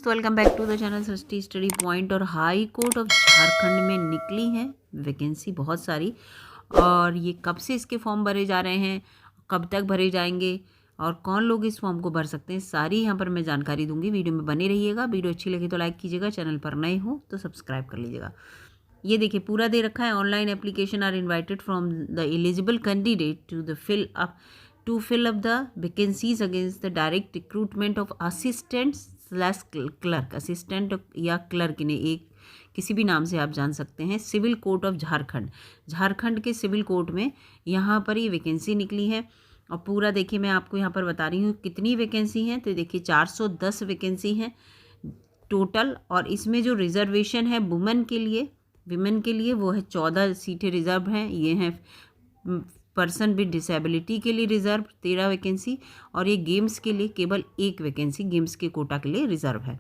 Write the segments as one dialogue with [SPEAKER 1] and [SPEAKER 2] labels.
[SPEAKER 1] Welcome back to the channel Srishti study point. और high court of Jharkhand में निकली है वैकेंसी बहुत सारी, और ये कब से इसके फॉर्म भरे जा रहे हैं, कब तक भरे जाएंगे और कौन लोग इस फॉर्म को भर सकते हैं, सारी यहाँ पर मैं जानकारी दूंगी। वीडियो में बने रहिएगा। वीडियो अच्छी लगे तो लाइक कीजिएगा, चैनल पर नए हो तो सब्सक्राइब कर लीजिएगा। ये देखिए पूरा दे रखा है। Online application are invited from the eligible candidate to fill up the vacancies against the direct recruitment of assistant clerk. Assistant या क्लर्क ने एक किसी भी नाम से आप जान सकते हैं। Civil court of Jharkhand, Jharkhand के सिविल कोर्ट में यहाँ पर ये वैकेंसी निकली है। और पूरा देखिए मैं आपको यहाँ पर बता रही हूँ कितनी वैकेंसी हैं। तो देखिए 410 वैकेंसी हैं टोटल। और इसमें जो रिजर्वेशन है वुमेन के लिए वो है 14 सीटें रिजर्व हैं। ये हैं पर्सन विद डिसेबिलिटी के लिए रिजर्व 13 वैकेंसी, और ये गेम्स के लिए केवल 1 वैकेंसी गेम्स के कोटा के लिए रिजर्व है।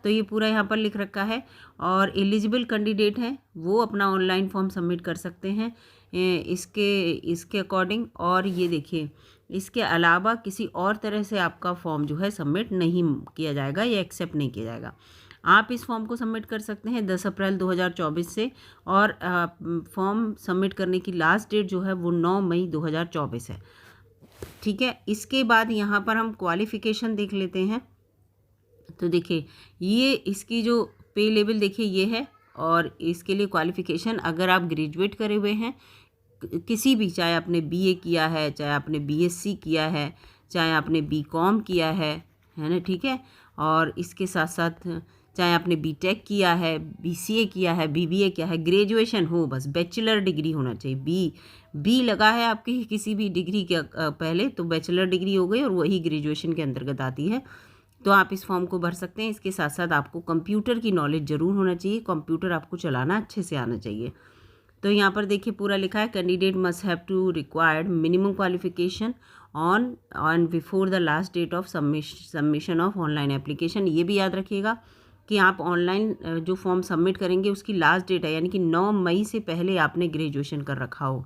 [SPEAKER 1] तो ये पूरा यहाँ पर लिख रखा है। और एलिजिबल कैंडिडेट हैं वो अपना ऑनलाइन फॉर्म सबमिट कर सकते हैं इसके अकॉर्डिंग। और ये देखिए इसके अलावा किसी और तरह से आपका फॉर्म जो है सबमिट नहीं किया जाएगा या एक्सेप्ट नहीं किया जाएगा। आप इस फॉर्म को सबमिट कर सकते हैं 10 अप्रैल 2024 से, और फॉर्म सबमिट करने की लास्ट डेट जो है वो 9 मई 2024 है। ठीक है, इसके बाद यहाँ पर हम क्वालिफ़िकेशन देख लेते हैं। तो देखिए ये इसकी जो पे लेवल देखिए ये है, और इसके लिए क्वालिफ़िकेशन अगर आप ग्रेजुएट करे हुए हैं किसी भी, चाहे आपने बीए किया है, चाहे आपने बीएससी किया है, चाहे आपने बीकॉम किया है ना, ठीक है। और इसके साथ साथ चाहे आपने बीटेक किया है, बीसीए किया है, बीबीए किया है, ग्रेजुएशन हो, बस बैचलर डिग्री होना चाहिए। बी लगा है आपकी किसी भी डिग्री के पहले तो बैचलर डिग्री हो गई, और वही ग्रेजुएशन के अंतर्गत आती है। तो आप इस फॉर्म को भर सकते हैं। इसके साथ साथ आपको कंप्यूटर की नॉलेज ज़रूर होना चाहिए, कंप्यूटर आपको चलाना अच्छे से आना चाहिए। तो यहाँ पर देखिए पूरा लिखा है candidate must have to required minimum qualification on before the last date of submission of online application. ये भी याद रखिएगा कि आप ऑनलाइन जो फॉर्म सबमिट करेंगे उसकी लास्ट डेट है, यानी कि 9 मई से पहले आपने ग्रेजुएशन कर रखा हो।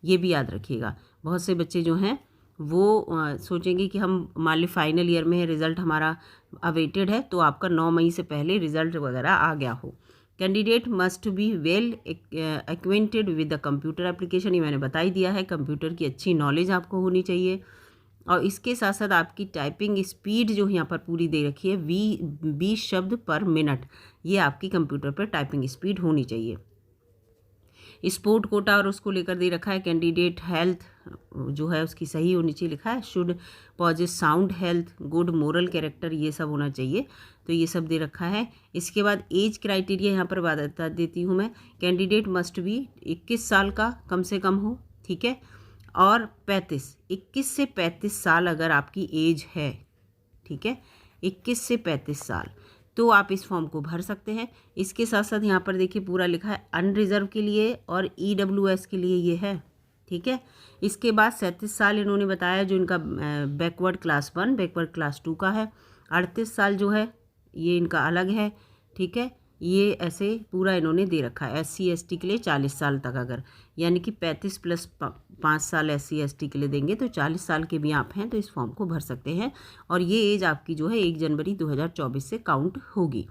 [SPEAKER 1] ये भी याद रखिएगा। बहुत से बच्चे जो हैं वो सोचेंगे कि हम मान ली फाइनल ईयर में है, रिज़ल्ट हमारा अवेटेड है, तो आपका 9 मई से पहले रिज़ल्ट वगैरह आ गया हो। Candidate must be well acquainted with the computer application. ये मैंने बता ही दिया है, कंप्यूटर की अच्छी नॉलेज आपको होनी चाहिए। और इसके साथ साथ आपकी टाइपिंग स्पीड जो यहाँ पर पूरी दे रखी है 20 शब्द पर मिनट, ये आपकी कंप्यूटर पर टाइपिंग स्पीड होनी चाहिए। स्पोर्ट कोटा और उसको लेकर दे रखा है कैंडिडेट हेल्थ जो है उसकी सही होनी चाहिए, लिखा है should possess sound health, good moral character, ये सब होना चाहिए। तो ये सब दे रखा है। इसके बाद एज क्राइटेरिया यहाँ पर बता देती हूँ मैं। कैंडिडेट मस्ट बी 21 साल का कम से कम हो, ठीक है। और 21 से 35 साल अगर आपकी एज है, ठीक है, 21 से 35 साल, तो आप इस फॉर्म को भर सकते हैं। इसके साथ साथ यहाँ पर देखिए पूरा लिखा है अनरिजर्व के लिए और ईडब्ल्यूएस के लिए ये है, ठीक है। इसके बाद 37 साल इन्होंने बताया जो इनका बैकवर्ड क्लास 1 बैकवर्ड क्लास 2 का है। 38 साल जो है ये इनका अलग है, ठीक है। ये ऐसे पूरा इन्होंने दे रखा है। SC ST के लिए 40 साल तक, अगर यानी कि 35 प्लस 5 साल SC ST के लिए देंगे तो 40 साल के भी आप हैं तो इस फॉर्म को भर सकते हैं। और ये एज आपकी जो है 1 जनवरी 2024 से काउंट होगी।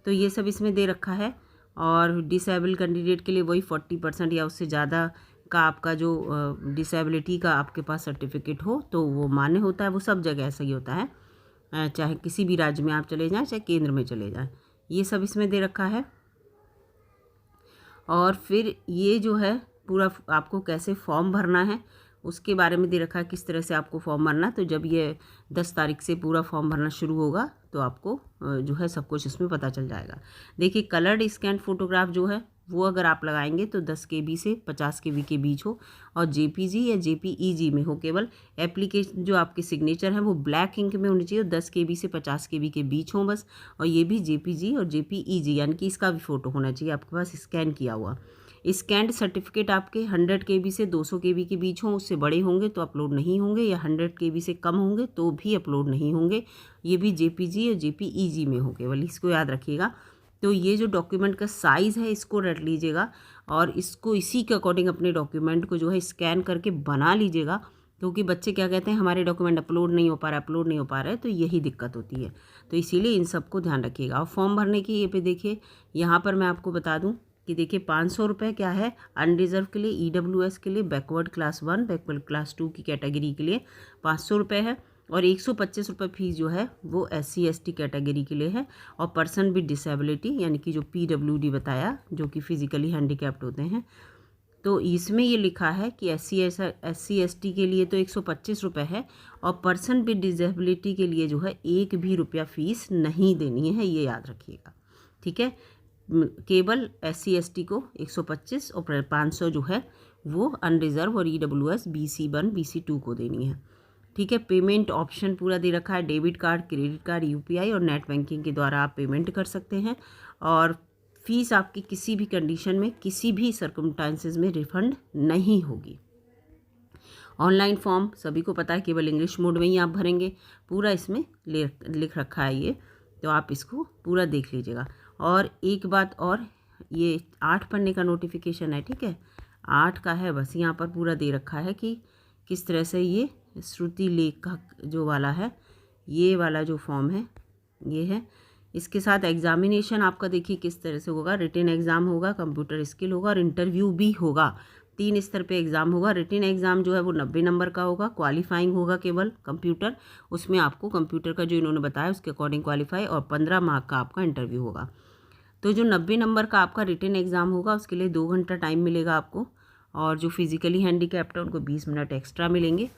[SPEAKER 1] तो ये सब इसमें दे रखा है। और डिसेबल कैंडिडेट के लिए वही 40% या उससे ज़्यादा का आपका जो डिसेबिलिटी का आपके पास सर्टिफिकेट हो तो वो मान्य होता है। वो सब जगह ऐसा ही होता है, चाहे किसी भी राज्य में आप चले जाएँ, चाहे केंद्र में चले जाएँ, ये सब इसमें दे रखा है। और फिर ये जो है पूरा आपको कैसे फॉर्म भरना है उसके बारे में दे रखा है, किस तरह से आपको फॉर्म भरना। तो जब ये 10 तारीख से पूरा फॉर्म भरना शुरू होगा तो आपको जो है सब कुछ इसमें पता चल जाएगा। देखिए कलर्ड स्कैन फोटोग्राफ जो है वो अगर आप लगाएंगे तो 10 KB से 50 KB के बीच हो, और JPG या JPEG में हो। केवल एप्लीकेशन जो आपके सिग्नेचर है वो ब्लैक इंक में होनी चाहिए, 10 KB से 50 KB के बीच हो बस। और ये भी JPG और JPEG यानी कि इसका भी फ़ोटो होना चाहिए आपके पास स्कैन किया हुआ। स्कैंड सर्टिफिकेट आपके 100 KB से 200 KB के बीच हों, उससे बड़े होंगे तो अपलोड नहीं होंगे, या 100 KB से कम होंगे तो भी अपलोड नहीं होंगे। ये भी JPG और JPEG में हो केवल, इसको याद रखिएगा। तो ये जो डॉक्यूमेंट का साइज़ है इसको रट लीजिएगा, और इसको इसी के अकॉर्डिंग अपने डॉक्यूमेंट को जो है स्कैन करके बना लीजिएगा। क्योंकि बच्चे क्या कहते हैं, हमारे डॉक्यूमेंट अपलोड नहीं हो पा रहा है, तो यही दिक्कत होती है। तो इसीलिए इन सबको ध्यान रखिएगा। और फॉर्म भरने की ये पे देखिए, यहाँ पर मैं आपको बता दूँ कि देखिए 500 रुपये क्या है अनरिजर्व के लिए, EWS के लिए, बैकवर्ड क्लास 1, बैकवर्ड क्लास 2 की कैटेगरी के लिए 500 रुपये है। और 125 रुपये फीस जो है वो SC ST कैटेगरी के लिए है। और पर्सन विद डिसेबिलिटी यानी कि जो PWD बताया, जो कि फिजिकली हैंडीकैप्ड होते हैं, तो इसमें ये लिखा है कि SC ST के लिए तो 125 रुपये है, और पर्सन विद डिसेबिलिटी के लिए जो है 1 भी रुपया फीस नहीं देनी है, ये याद रखिएगा। ठीक है, केवल SC ST को 125 और 500 जो है वो अनरिजर्व और EWS BC1 BC2 को देनी है। ठीक है, पेमेंट ऑप्शन पूरा दे रखा है, debit card, credit card, UPI और नेट बैंकिंग के द्वारा आप पेमेंट कर सकते हैं। और फीस आपकी किसी भी कंडीशन में, किसी भी सर्कमस्टांसेस में रिफंड नहीं होगी। ऑनलाइन फॉर्म सभी को पता है, केवल इंग्लिश मोड में ही आप भरेंगे, पूरा इसमें लिख रखा है ये, तो आप इसको पूरा देख लीजिएगा। और एक बात और, ये 8 पन्ने का नोटिफिकेशन है, ठीक है, 8 का है, बस यहाँ पर पूरा दे रखा है कि किस तरह से ये श्रुति लेख का जो वाला है, ये वाला जो फॉर्म है ये है। इसके साथ एग्जामिनेशन आपका देखिए किस तरह से होगा, रिटन एग्ज़ाम होगा, कंप्यूटर स्किल होगा और इंटरव्यू भी होगा। 3 स्तर पे एग्ज़ाम होगा। रिटन एग्ज़ाम जो है वो 90 नंबर का होगा, क्वालिफाइंग होगा केवल कंप्यूटर, उसमें आपको कंप्यूटर का जो इन्होंने बताया उसके अकॉर्डिंग क्वालिफाई, और 15 मार्क का आपका इंटरव्यू होगा। तो जो 90 नंबर का आपका रिटन एग्ज़ाम होगा उसके लिए 2 घंटा टाइम मिलेगा आपको, और जो फिजिकली हैंडीकैप्ड है उनको 20 मिनट एक्स्ट्रा मिलेंगे।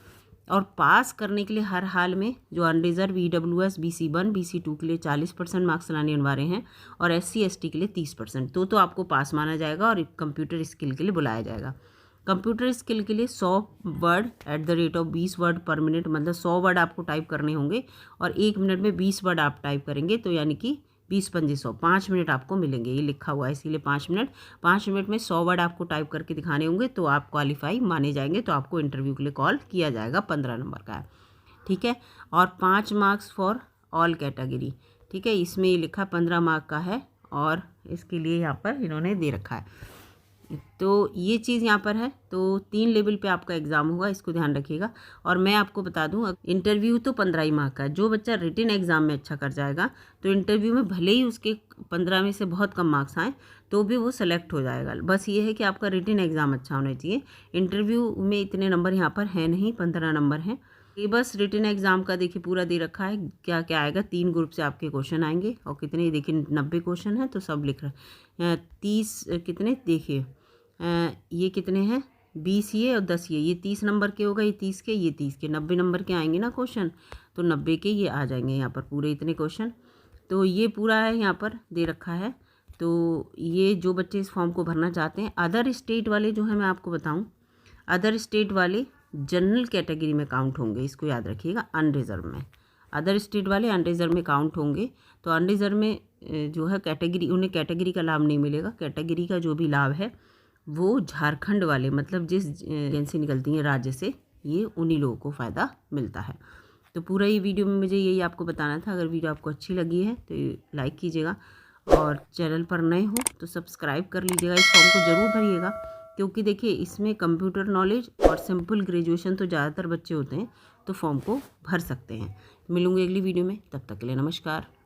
[SPEAKER 1] और पास करने के लिए हर हाल में जो अनरिजर्व EWS BC1 BC2 के लिए 40% मार्क्स लाने अनिवार्य हैं, और SC ST के लिए 30%, तो आपको पास माना जाएगा और कंप्यूटर स्किल के लिए बुलाया जाएगा। कंप्यूटर स्किल के लिए 100 वर्ड @ 20 वर्ड पर मिनट, मतलब 100 वर्ड आपको टाइप करने होंगे और 1 मिनट में 20 वर्ड आप टाइप करेंगे, तो यानी कि 20 पंजे 100, 5 मिनट आपको मिलेंगे, ये लिखा हुआ है इसीलिए 5 मिनट में 100 वर्ड आपको टाइप करके दिखाने होंगे, तो आप क्वालिफाई माने जाएंगे, तो आपको इंटरव्यू के लिए कॉल किया जाएगा। 15 नंबर का है, ठीक है। और 5 मार्क्स फॉर ऑल कैटेगरी, ठीक है, इसमें ये लिखा 15 मार्क का है, और इसके लिए यहाँ पर इन्होंने दे रखा है। तो ये चीज़ यहाँ पर है। तो 3 लेवल पे आपका एग्ज़ाम होगा, इसको ध्यान रखिएगा। और मैं आपको बता दूँ, इंटरव्यू तो 15 ही मार्क का है। जो बच्चा रिटन एग्ज़ाम में अच्छा कर जाएगा तो इंटरव्यू में भले ही उसके 15 में से बहुत कम मार्क्स आए तो भी वो सेलेक्ट हो जाएगा। बस ये है कि आपका रिटन एग्ज़ाम अच्छा होना चाहिए। इंटरव्यू में इतने नंबर यहाँ पर है नहीं, 15 नंबर हैं। ये बस रिटन एग्ज़ाम का देखिए पूरा दे रखा है, क्या क्या आएगा। 3 ग्रुप से आपके क्वेश्चन आएंगे, और कितने देखिए 90 क्वेश्चन हैं, तो सब लिख रहा है। 30 कितने देखिए, ये कितने हैं, 20 ये और 10 ये 30 नंबर के होगा, ये 30 के, ये 30 के, 90 नंबर के आएंगे ना क्वेश्चन, तो 90 के ये आ जाएंगे यहाँ पर पूरे इतने क्वेश्चन। तो ये पूरा है यहाँ पर दे रखा है। तो ये जो बच्चे इस फॉर्म को भरना चाहते हैं, अदर स्टेट वाले जो है, मैं आपको बताऊँ, अदर स्टेट वाले जनरल कैटेगरी में काउंट होंगे, इसको याद रखिएगा। अनरिजर्व में अदर स्टेट वाले अनरिजर्व में काउंट होंगे। तो अनरिजर्व में जो है कैटेगरी, उन्हें कैटेगरी का लाभ नहीं मिलेगा। कैटेगरी का जो भी लाभ है वो झारखंड वाले, मतलब जिस एजेंसी निकलती है राज्य से, ये उन्हीं लोगों को फ़ायदा मिलता है। तो पूरा ये वीडियो में मुझे यही आपको बताना था। अगर वीडियो आपको अच्छी लगी है तो लाइक कीजिएगा, और चैनल पर नए हो तो सब्सक्राइब कर लीजिएगा। इस फॉर्म को ज़रूर भरिएगा, क्योंकि देखिए इसमें कंप्यूटर नॉलेज और सिंपल ग्रेजुएशन तो ज़्यादातर बच्चे होते हैं, तो फॉर्म को भर सकते हैं। मिलूंगी अगली वीडियो में, तब तक के लिए नमस्कार।